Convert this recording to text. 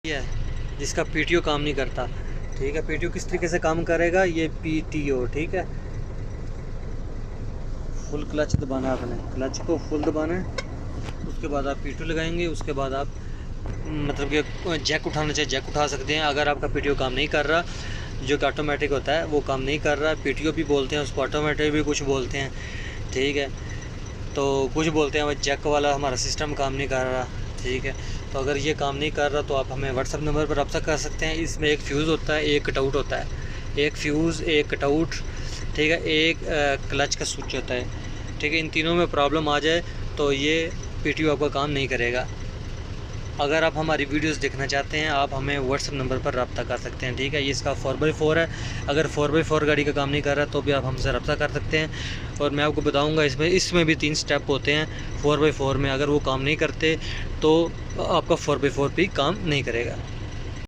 है जिसका पीटीओ काम नहीं करता। ठीक है, पीटीओ किस तरीके से काम करेगा, ये पीटीओ, ठीक है। फुल क्लच दबाना है, आपने क्लच को फुल दबाना है, उसके बाद आप पीटीओ लगाएंगे, उसके बाद आप मतलब कि जैक उठाना चाहिए, जैक उठा सकते हैं। अगर आपका पीटीओ काम नहीं कर रहा, जो कि ऑटोमेटिक होता है वो काम नहीं कर रहा, पीटीओ भी बोलते हैं उसको, ऑटोमेटिक भी कुछ बोलते हैं, ठीक है। तो कुछ बोलते हैं जैक वाला हमारा सिस्टम काम नहीं कर रहा, ठीक है। तो अगर ये काम नहीं कर रहा तो आप हमें व्हाट्सअप नंबर पर रब्ता कर सकते हैं। इसमें एक फ्यूज़ होता है, एक कटआउट होता है, एक फ्यूज़, एक कटआउट, ठीक है, एक क्लच का स्विच होता है, ठीक है। इन तीनों में प्रॉब्लम आ जाए तो ये पीटीओ आपका काम नहीं करेगा। अगर आप हमारी वीडियोस देखना चाहते हैं, आप हमें व्हाट्सअप नंबर पर रब्ता कर सकते हैं, ठीक है। ये इसका 4x4 है। अगर 4x4 गाड़ी का काम नहीं कर रहा तो भी आप हमसे रब्ता कर सकते हैं। और मैं आपको बताऊंगा इसमें भी 3 स्टेप होते हैं 4x4 में। अगर वो काम नहीं करते तो आपका 4x4 भी काम नहीं करेगा।